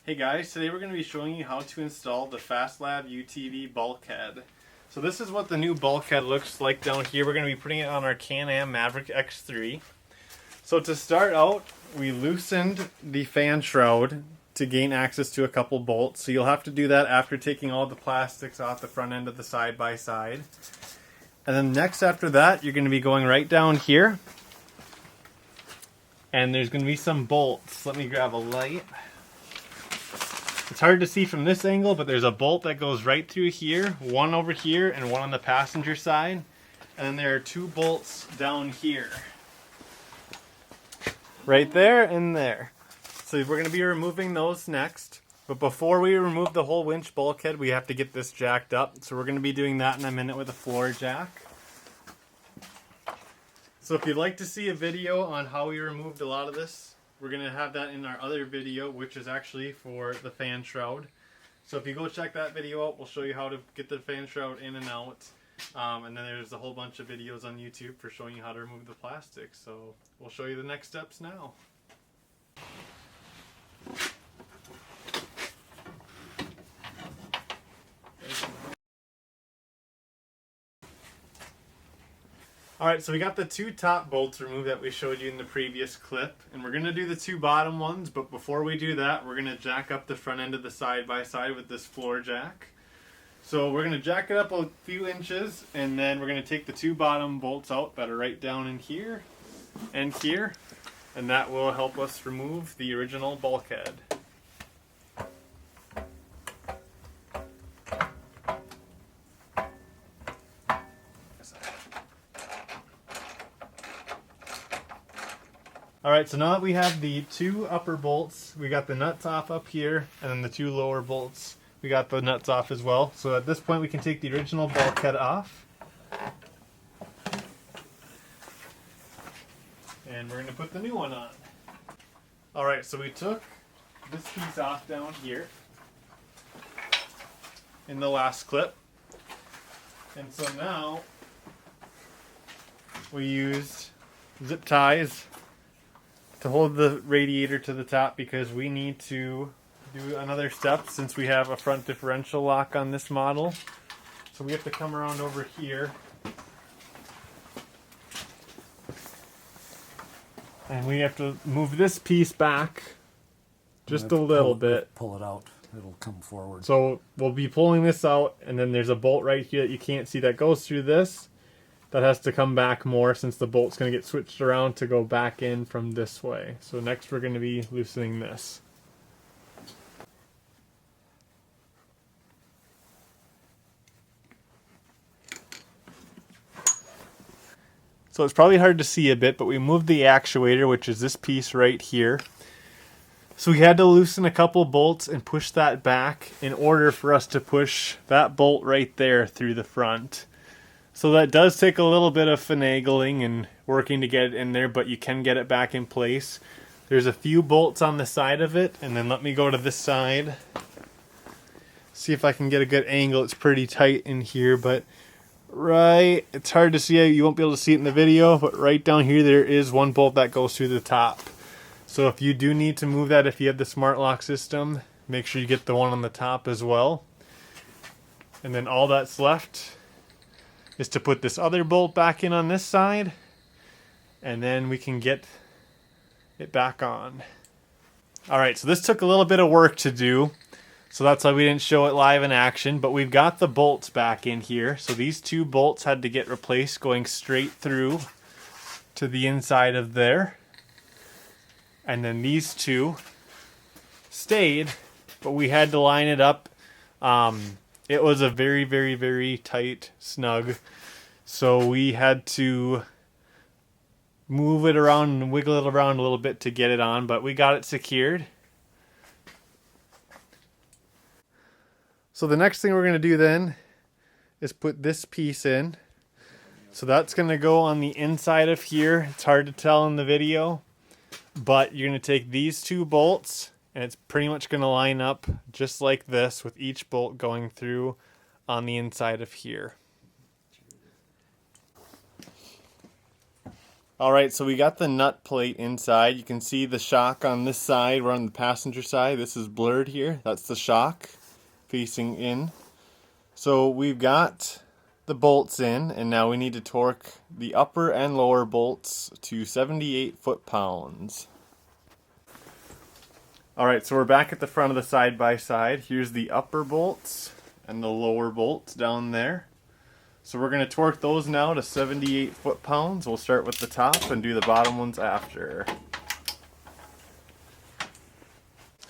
Hey guys, today we're going to be showing you how to install the Fastlab UTV bulkhead. So this is what the new bulkhead looks like down here. We're going to be putting it on our CanAm Maverick X3. So to start out, we loosened the fan shroud to gain access to a couple bolts. So you'll have to do that after taking all the plastics off the front end of the side-by-side. And then next after that, you're going to be going right down here. And there's going to be some bolts. Let me grab a light. It's hard to see from this angle, but there's a bolt that goes right through here, one over here, and one on the passenger side. And then there are two bolts down here. Right there and there. So we're going to be removing those next. But before we remove the whole winch bulkhead, we have to get this jacked up. So we're going to be doing that in a minute with a floor jack. So if you'd like to see a video on how we removed a lot of this, we're going to have that in our other video, which is actually for the fan shroud. So if you go check that video out, we'll show you how to get the fan shroud in and out. And then there's a whole bunch of videos on YouTube for showing you how to remove the plastic. So we'll show you the next steps now. Alright, so we got the two top bolts removed that we showed you in the previous clip, and we're going to do the two bottom ones, but before we do that, we're going to jack up the front end of the side-by-side with this floor jack. So we're going to jack it up a few inches, and then we're going to take the two bottom bolts out that are right down in here, and that will help us remove the original bulkhead. Alright, so now that we have the two upper bolts, we got the nuts off up here, and then the two lower bolts, we got the nuts off as well. So at this point we can take the original bulkhead off. And we're going to put the new one on. Alright, so we took this piece off down here in the last clip. And so now we used zip ties to hold the radiator to the top because we need to do another step since we have a front differential lock on this model. So we have to come around over here and we have to move this piece back just a little bit. Pull it out, it'll come forward. So we'll be pulling this out, and then there's a bolt right here that you can't see that goes through this. That has to come back more since the bolt's going to get switched around to go back in from this way. So next we're going to be loosening this. So it's probably hard to see a bit, but we moved the actuator, which is this piece right here. So we had to loosen a couple bolts and push that back in order for us to push that bolt right there through the front. So that does take a little bit of finagling and working to get it in there, but you can get it back in place. There's a few bolts on the side of it, and then let me go to this side. See if I can get a good angle. It's pretty tight in here, but it's hard to see. You won't be able to see it in the video, but right down here there is one bolt that goes through the top. So if you do need to move that, if you have the smart lock system, make sure you get the one on the top as well. And then all that's left is to put this other bolt back in on this side, and then we can get it back on. Alright, so this took a little bit of work to do, so that's why we didn't show it live in action, but we've got the bolts back in here. So these two bolts had to get replaced going straight through to the inside of there. And then these two stayed, but we had to line it up. It was a very, very, very tight snug. So we had to move it around and wiggle it around a little bit to get it on, but we got it secured. So the next thing we're going to do then is put this piece in. So that's going to go on the inside of here. It's hard to tell in the video, but you're going to take these two bolts, and it's pretty much going to line up just like this with each bolt going through on the inside of here. Alright, so we got the nut plate inside. You can see the shock on this side. We're on the passenger side. This is blurred here. That's the shock facing in. So we've got the bolts in, and now we need to torque the upper and lower bolts to 78 foot-pounds. Alright, so we're back at the front of the side-by-side. Here's the upper bolts and the lower bolts down there. So we're going to torque those now to 78 foot-pounds. We'll start with the top and do the bottom ones after.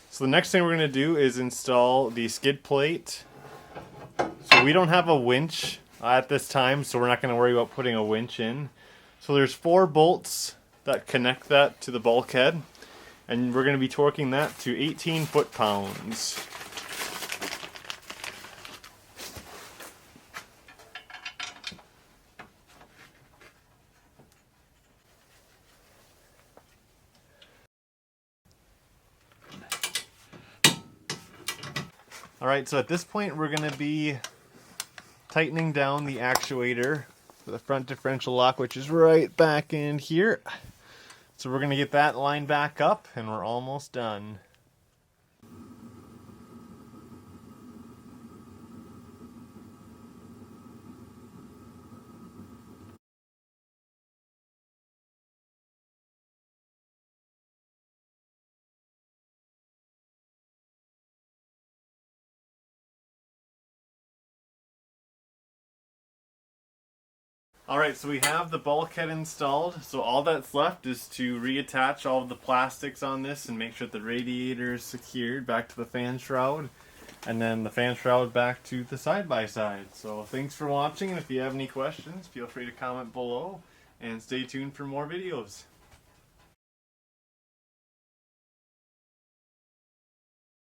So the next thing we're going to do is install the skid plate. So we don't have a winch at this time, so we're not going to worry about putting a winch in. So there's 4 bolts that connect that to the bulkhead, and we're going to be torquing that to 18 foot-pounds. Alright, so at this point we're going to be tightening down the actuator for the front differential lock, which is right back in here. So we're going to get that lined back up, and we're almost done. Alright, so we have the bulkhead installed, so all that's left is to reattach all of the plastics on this and make sure the radiator is secured back to the fan shroud, and then the fan shroud back to the side-by-side. So thanks for watching, and if you have any questions, feel free to comment below, and stay tuned for more videos.